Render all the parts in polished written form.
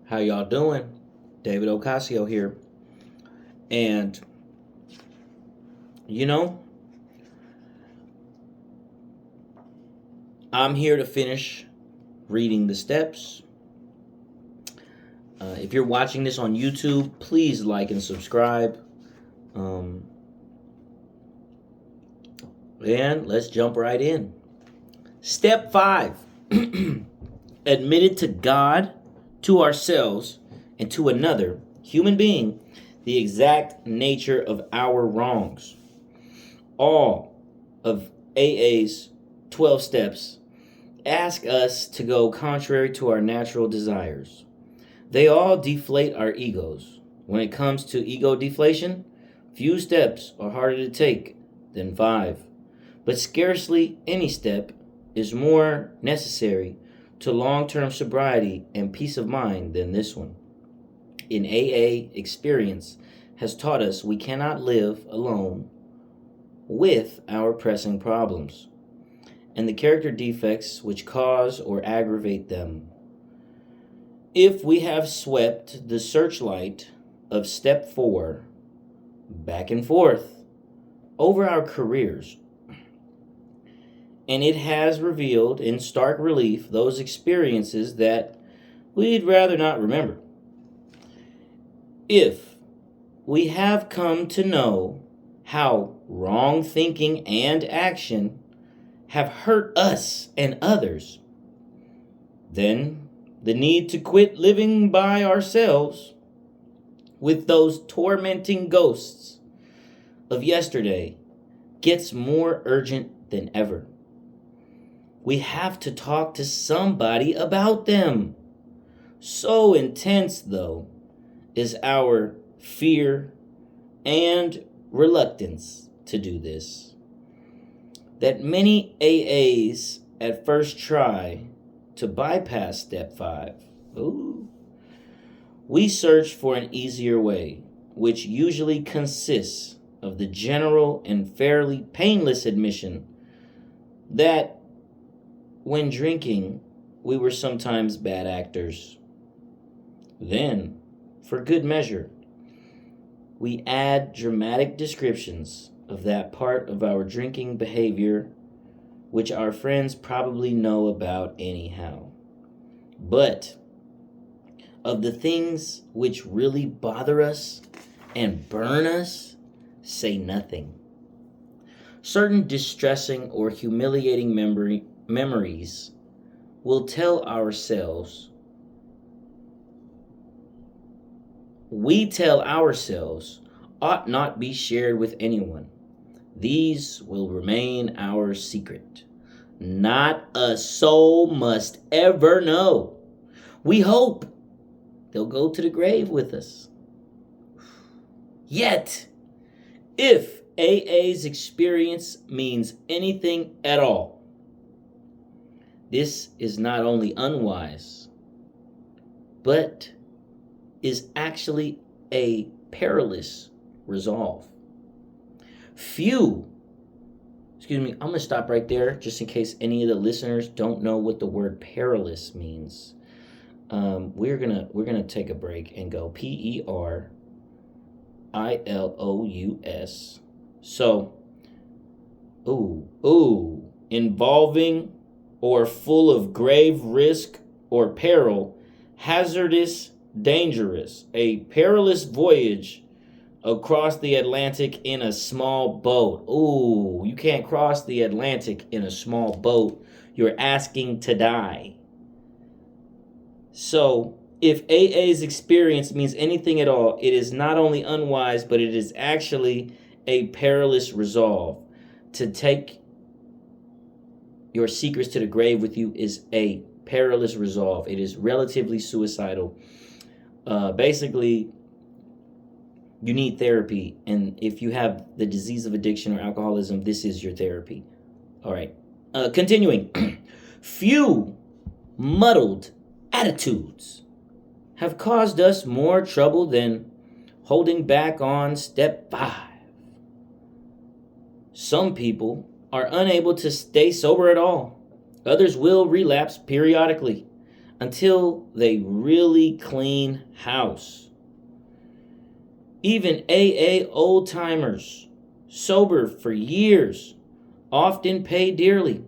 How y'all doing? David Ocasio here. And you know, I'm here to finish reading the steps. If you're watching this on YouTube, please like and subscribe. Um, and let's jump right in. Step 5. Admitted to God, to ourselves, and to another human being the exact nature of our wrongs. All of AA's 12 steps ask us to go contrary to our natural desires. They all deflate our egos. When it comes to ego deflation, few steps are harder to take than 5, but scarcely any step is more necessary to long-term sobriety and peace of mind than this one. In AA, experience has taught us we cannot live alone with our pressing problems and the character defects which cause or aggravate them. If we have swept the searchlight of step 4 back and forth over our careers, and it has revealed in stark relief those experiences that we'd rather not remember. If we have come to know how wrong thinking and action have hurt us and others, then the need to quit living by ourselves with those tormenting ghosts of yesterday gets more urgent than ever. We have to talk to somebody about them. So intense, though, is our fear and reluctance to do this, that many AAs at first try to bypass step 5. Ooh. We search for an easier way, which usually consists of the general and fairly painless admission that when drinking, we were sometimes bad actors. Then, for good measure, we add dramatic descriptions of that part of our drinking behavior which our friends probably know about anyhow. But of the things which really bother us and burn us, say nothing. Certain distressing or humiliating memories will tell ourselves, we tell ourselves, ought not be shared with anyone. These will remain our secret. Not a soul must ever know. We hope they'll go to the grave with us. Yet, if AA's experience means anything at all, this is not only unwise, but is actually a perilous resolve. I'm going to stop right there just in case any of the listeners don't know what the word perilous means. We're gonna take a break and go PERILOUS. So, involving or full of grave risk or peril, hazardous, dangerous, a perilous voyage across the Atlantic in a small boat. Ooh, you can't cross the Atlantic in a small boat. You're asking to die. So, if AA's experience means anything at all, it is not only unwise, but it is actually a perilous resolve. To take your secrets to the grave with you is a perilous resolve. It is relatively suicidal. Basically, you need therapy, and if you have the disease of addiction or alcoholism, this is your therapy. All right. Continuing. Few muddled attitudes have caused us more trouble than holding back on step 5. Some people are unable to stay sober at all. Others will relapse periodically until they really clean house. Even AA old timers, sober for years, often pay dearly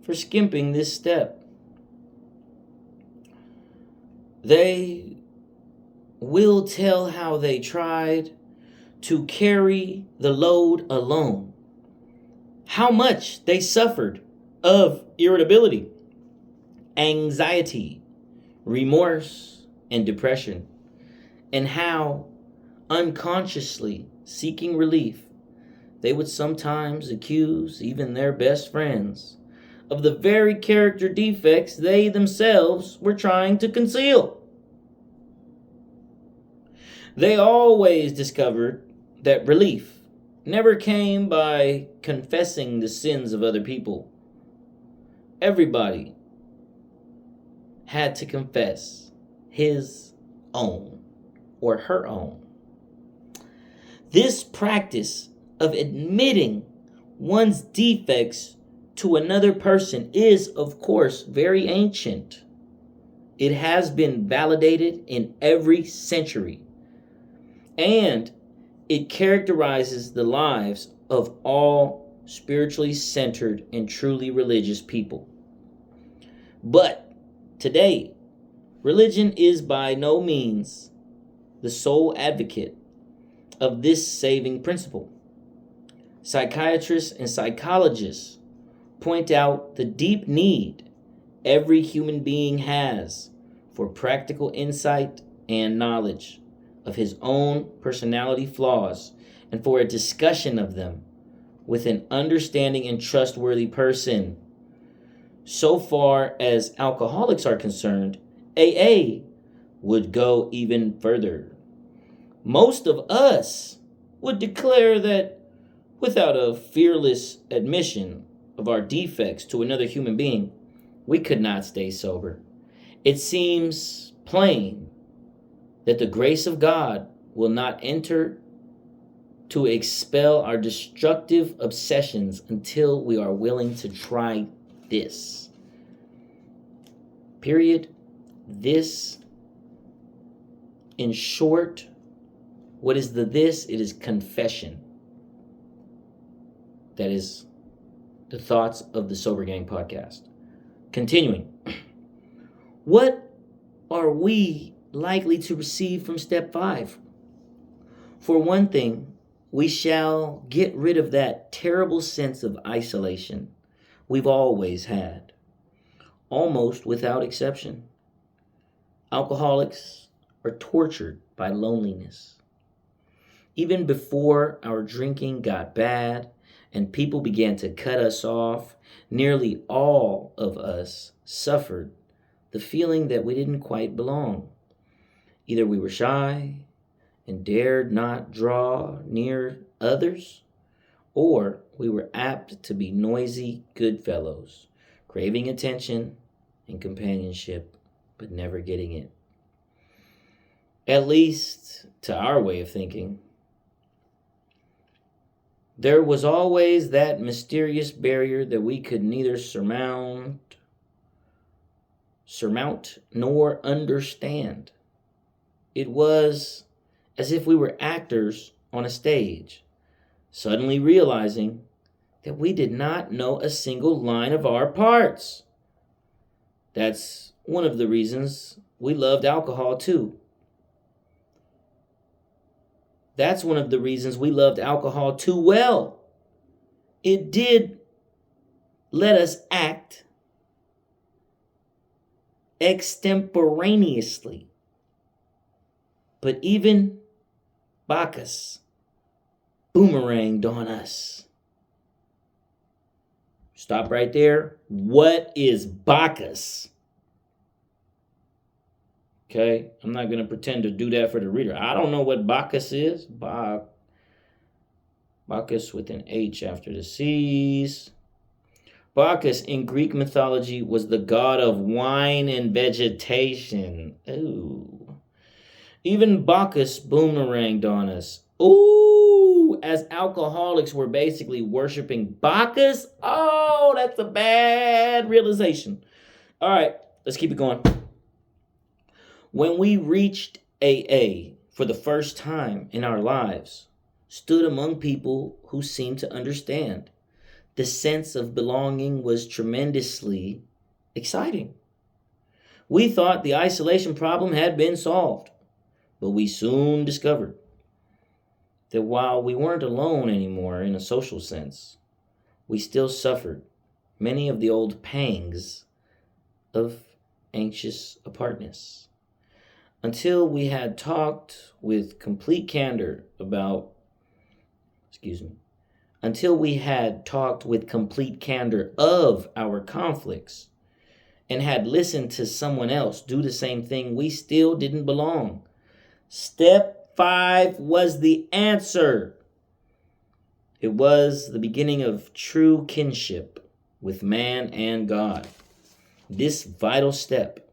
for skipping this step. They will tell how they tried to carry the load alone, how much they suffered of irritability, anxiety, remorse, and depression, and how, unconsciously seeking relief, they would sometimes accuse even their best friends of the very character defects they themselves were trying to conceal. They always discovered that relief never came by confessing the sins of other people. Everybody had to confess his own or her own. This practice of admitting one's defects to another person is, of course, very ancient. It has been validated in every century, and it characterizes the lives of all spiritually centered and truly religious people. But today, religion is by no means the sole advocate of this saving principle. Psychiatrists and psychologists point out the deep need every human being has for practical insight and knowledge of his own personality flaws and for a discussion of them with an understanding and trustworthy person. So far as alcoholics are concerned, AA would go even further. Most of us would declare that without a fearless admission of our defects to another human being, we could not stay sober. It seems plain that the grace of God will not enter to expel our destructive obsessions until we are willing to try this. Period. This, in short, what is the this? It is confession. That is the thoughts of the Sober Gang podcast. Continuing. What are we likely to receive from step 5? For one thing, we shall get rid of that terrible sense of isolation we've always had, almost without exception. Alcoholics are tortured by loneliness. Even before our drinking got bad and people began to cut us off, nearly all of us suffered the feeling that we didn't quite belong. Either we were shy and dared not draw near others, or we were apt to be noisy goodfellows, craving attention and companionship, but never getting it. At least to our way of thinking. There was always that mysterious barrier that we could neither surmount nor understand. It was as if we were actors on a stage, suddenly realizing that we did not know a single line of our parts. That's one of the reasons we loved alcohol too. That's one of the reasons we loved alcohol too well. It did let us act extemporaneously. But even Bacchus boomeranged on us. Stop right there. What is Bacchus? Okay, I'm not going to pretend to do that for the reader. I don't know what Bacchus is. Bacchus with an H after the C's. Bacchus in Greek mythology was the god of wine and vegetation. Ooh. Even Bacchus boomeranged on us. Ooh, as alcoholics were basically worshiping Bacchus. Oh, that's a bad realization. All right, let's keep it going. When we reached AA for the first time in our lives, stood among people who seemed to understand, the sense of belonging was tremendously exciting. We thought the isolation problem had been solved, but we soon discovered that while we weren't alone anymore in a social sense, we still suffered many of the old pangs of anxious apartness. Until we had talked with complete candor about, until we had talked with complete candor of our conflicts and had listened to someone else do the same thing, we still didn't belong. Step 5 was the answer. It was the beginning of true kinship with man and God. This vital step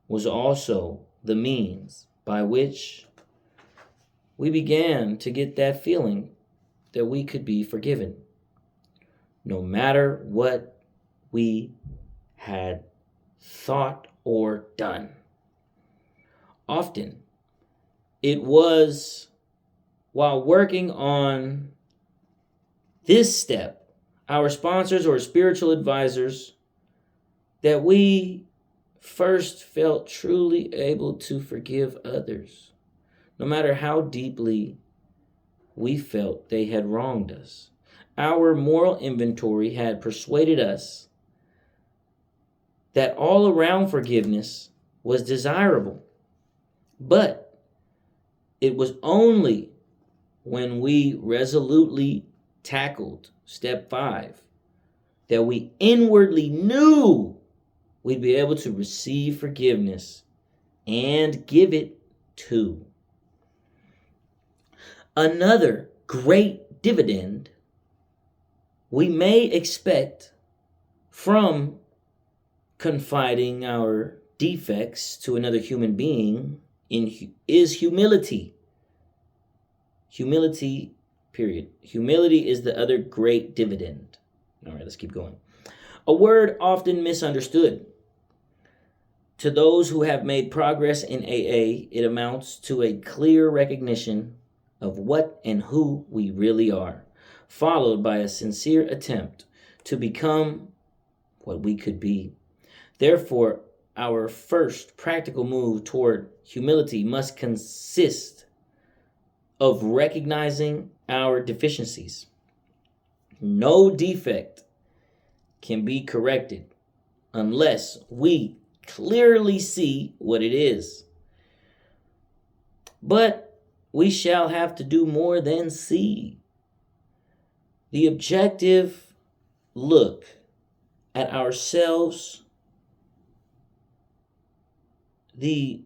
was also the means by which we began to get that feeling that we could be forgiven, no matter what we had thought or done. Often, it was while working on this step, our sponsors or spiritual advisors, that we first felt truly able to forgive others, no matter how deeply we felt they had wronged us. Our moral inventory had persuaded us that all around forgiveness was desirable, but it was only when we resolutely tackled step 5 that we inwardly knew we'd be able to receive forgiveness and give it too. Another great dividend we may expect from confiding our defects to another human being is humility. Humility, period. Humility is the other great dividend. All right, let's keep going. A word often misunderstood. To those who have made progress in AA, it amounts to a clear recognition of what and who we really are, followed by a sincere attempt to become what we could be. Therefore, our first practical move toward humility must consist of recognizing our deficiencies. No defect can be corrected unless we clearly see what it is. But we shall have to do more than see. The objective look at ourselves, the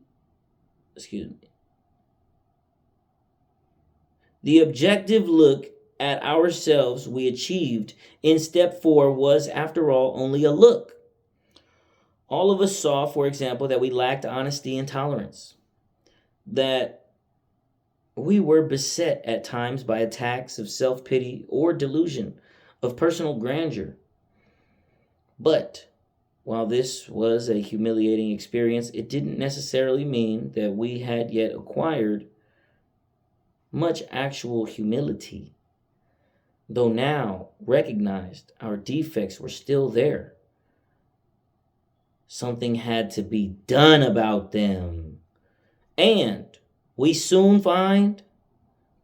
objective look at ourselves we achieved in step 4 was, after all, only a look. All of us saw, for example, that we lacked honesty and tolerance, that we were beset at times by attacks of self-pity or delusion of personal grandeur. But while this was a humiliating experience, it didn't necessarily mean that we had yet acquired much actual humility, though now recognized our defects were still there. Something had to be done about them. And we soon find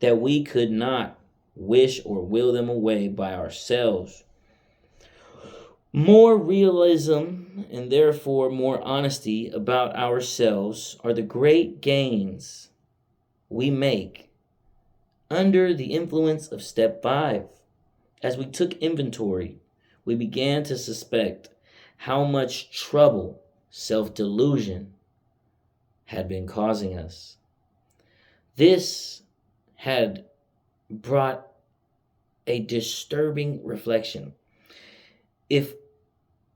that we could not wish or will them away by ourselves. More realism and therefore more honesty about ourselves are the great gains we make under the influence of step 5. As we took inventory, we began to suspect how much trouble self-delusion had been causing us. This had brought a disturbing reflection. If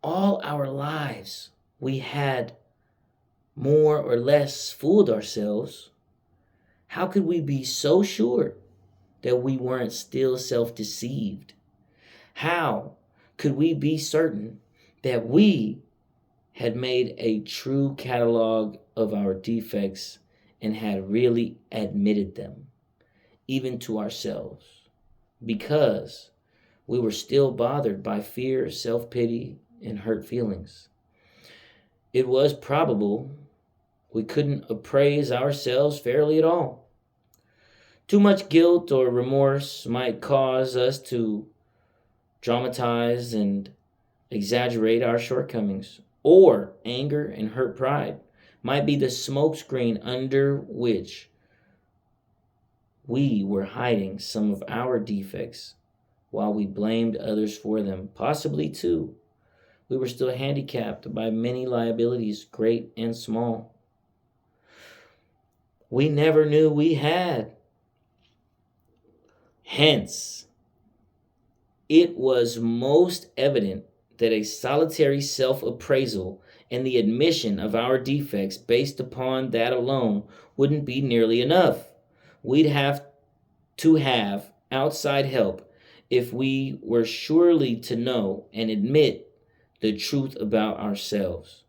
all our lives we had more or less fooled ourselves, how could we be so sure that we weren't still self-deceived? How could we be certain that we had made a true catalog of our defects and had really admitted them, even to ourselves, because we were still bothered by fear, self-pity, and hurt feelings. It was probable we couldn't appraise ourselves fairly at all. Too much guilt or remorse might cause us to dramatize and exaggerate our shortcomings, or anger and hurt pride might be the smokescreen under which we were hiding some of our defects while we blamed others for them. Possibly, too, we were still handicapped by many liabilities, great and small, we never knew we had. Hence, it was most evident that a solitary self-appraisal and the admission of our defects based upon that alone wouldn't be nearly enough. We'd have to have outside help if we were surely to know and admit the truth about ourselves.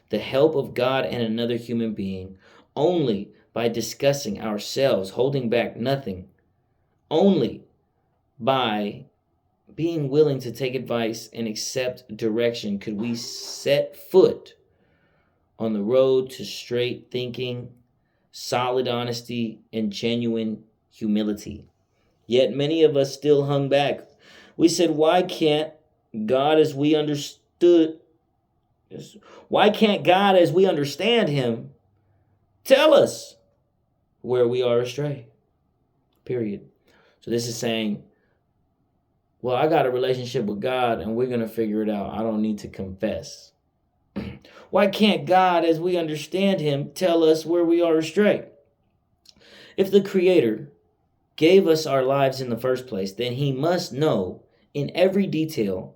The help of God and another human being only by discussing ourselves, holding back nothing, only by being willing to take advice and accept direction could we set foot on the road to straight thinking, solid honesty, and genuine humility. Yet many of us still hung back. We said, why can't God as we understand him tell us where we are astray? Period. So this is saying, well, I got a relationship with God and we're going to figure it out. I don't need to confess. Why can't God, as we understand him, tell us where we are astray? If the Creator gave us our lives in the first place, then he must know in every detail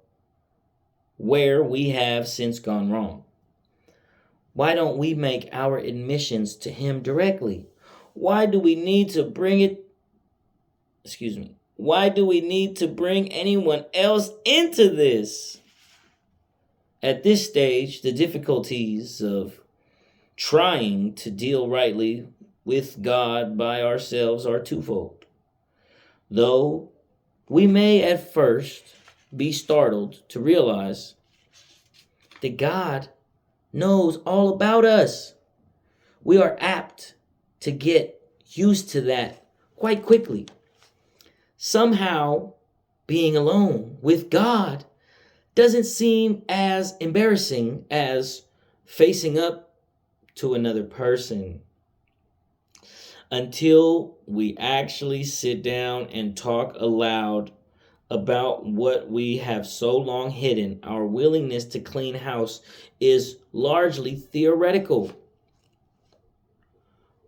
where we have since gone wrong. Why don't we make our admissions to him directly? Why do we need to bring anyone else into this? At this stage, the difficulties of trying to deal rightly with God by ourselves are twofold. Though we may at first be startled to realize that God knows all about us, we are apt to get used to that quite quickly. Somehow, being alone with God doesn't seem as embarrassing as facing up to another person, until we actually sit down and talk aloud about what we have so long hidden. Our willingness to clean house is largely theoretical.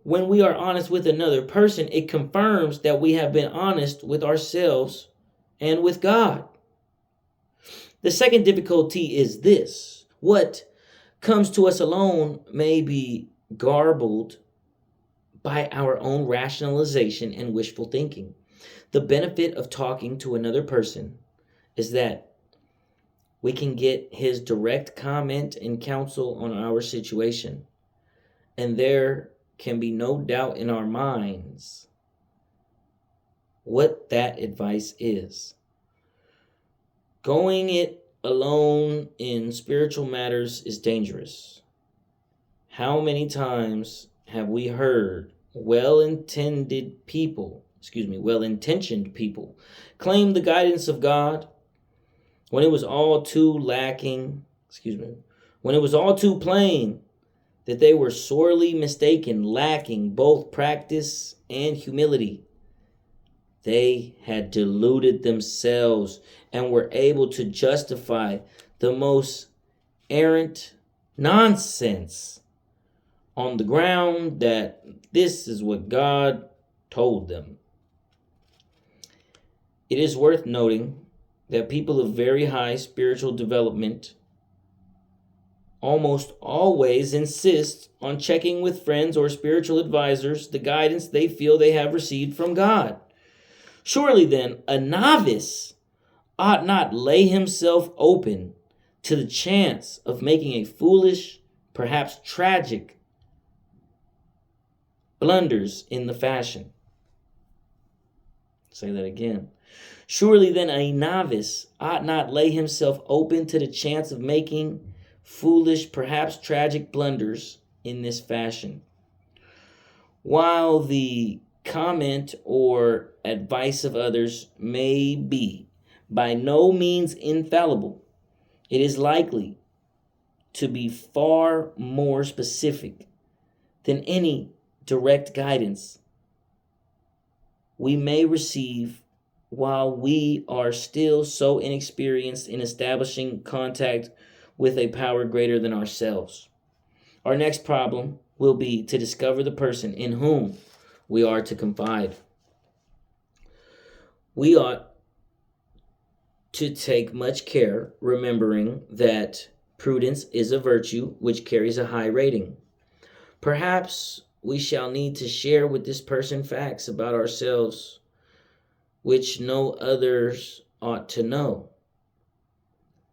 When we are honest with another person, it confirms that we have been honest with ourselves and with God. The second difficulty is this: what comes to us alone may be garbled by our own rationalization and wishful thinking. The benefit of talking to another person is that we can get his direct comment and counsel on our situation, and there can be no doubt in our minds what that advice is. Going it alone in spiritual matters is dangerous. How many times have we heard well-intentioned people claim the guidance of God when it was all too plain that they were sorely mistaken, lacking both practice and humility. They had deluded themselves and were able to justify the most errant nonsense on the ground that this is what God told them. It is worth noting that people of very high spiritual development almost always insist on checking with friends or spiritual advisors the guidance they feel they have received from God. Surely then, a novice ought not lay himself open to the chance of making a foolish, perhaps tragic, blunders in the fashion. Say that again. Surely then a novice ought not lay himself open to the chance of making foolish, perhaps tragic blunders in this fashion. While the comment or advice of others may be by no means infallible, it is likely to be far more specific than any direct guidance we may receive while we are still so inexperienced in establishing contact with a power greater than ourselves. Our next problem will be to discover the person in whom we are to confide. We ought to take much care, remembering that prudence is a virtue which carries a high rating. Perhaps we shall need to share with this person facts about ourselves which no others ought to know.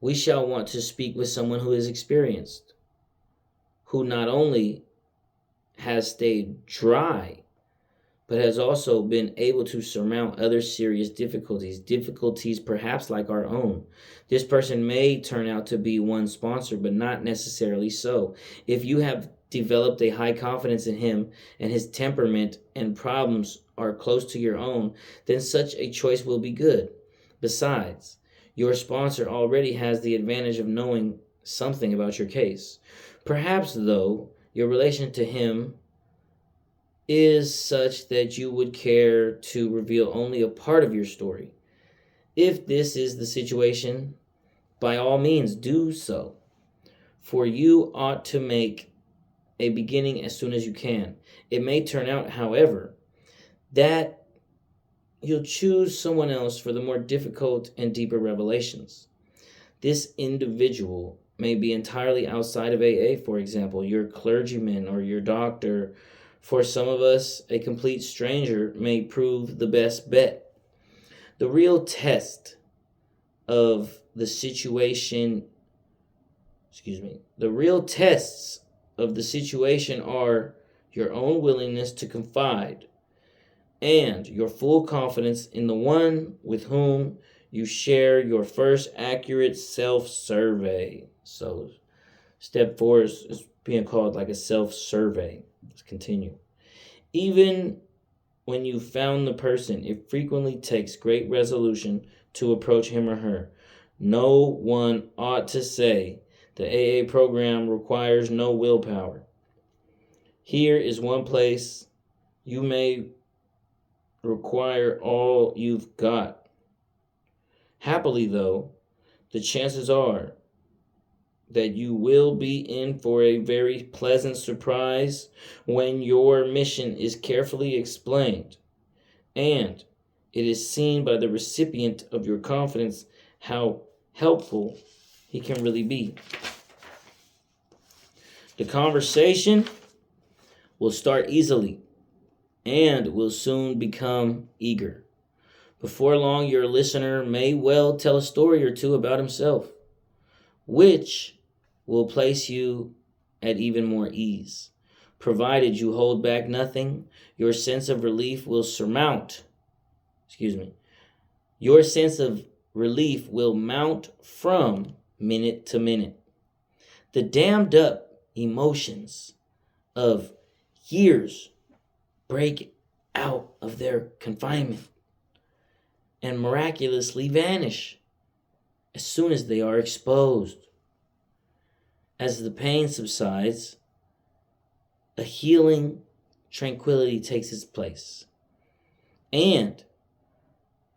We shall want to speak with someone who is experienced, who not only has stayed dry, but has also been able to surmount other serious difficulties perhaps like our own. This person may turn out to be one's sponsor, but not necessarily so. If you have developed a high confidence in him and his temperament and problems are close to your own, then such a choice will be good. Besides, your sponsor already has the advantage of knowing something about your case. Perhaps, though, your relation to him is such that you would care to reveal only a part of your story. If this is the situation, by all means do so, for you ought to make a beginning as soon as you can. It may turn out, however, that you'll choose someone else for the more difficult and deeper revelations. This individual may be entirely outside of AA, for example, your clergyman or your doctor. For some of us, a complete stranger may prove the best bet. The real test of the situation, the real tests of the situation are your own willingness to confide and your full confidence in the one with whom you share your first accurate self-survey. So step 4 is being called like a self-survey. Let's continue. Even when you found the person, it frequently takes great resolution to approach him or her. No one ought to say the AA program requires no willpower. Here is one place you may require all you've got. Happily, though, the chances are that you will be in for a very pleasant surprise when your mission is carefully explained and it is seen by the recipient of your confidence how helpful he can really be. The conversation will start easily and will soon become eager. Before long, your listener may well tell a story or two about himself, which will place you at even more ease. Provided you hold back nothing, your sense of relief will your sense of relief will mount from minute to minute. The dammed up emotions of years break out of their confinement and miraculously vanish as soon as they are exposed. As the pain subsides, a healing tranquility takes its place. And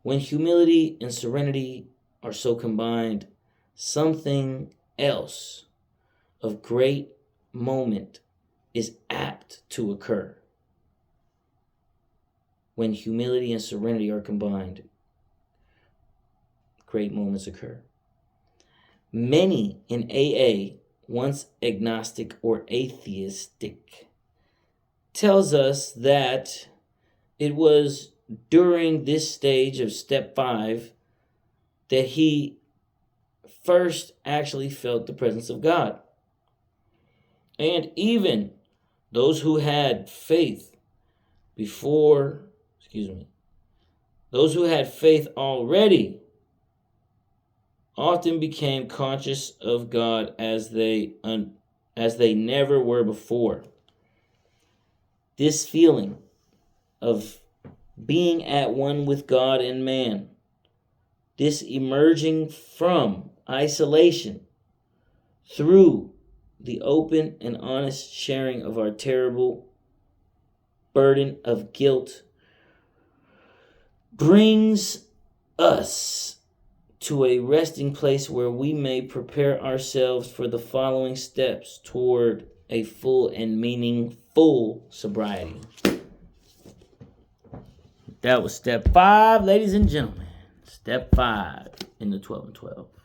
when humility and serenity are so combined, something else of great moment is apt to occur. When humility and serenity are combined, great moments occur. Many in AA, once agnostic or atheistic, tells us that it was during this stage of step 5 that he first actually felt the presence of God. And even those who had faith those who had faith already often became conscious of God as they never were before. This feeling of being at one with God and man, this emerging from isolation through the open and honest sharing of our terrible burden of guilt, brings us to a resting place where we may prepare ourselves for the following steps toward a full and meaningful sobriety. That was step 5, ladies and gentlemen. Step 5 in the 12 and 12.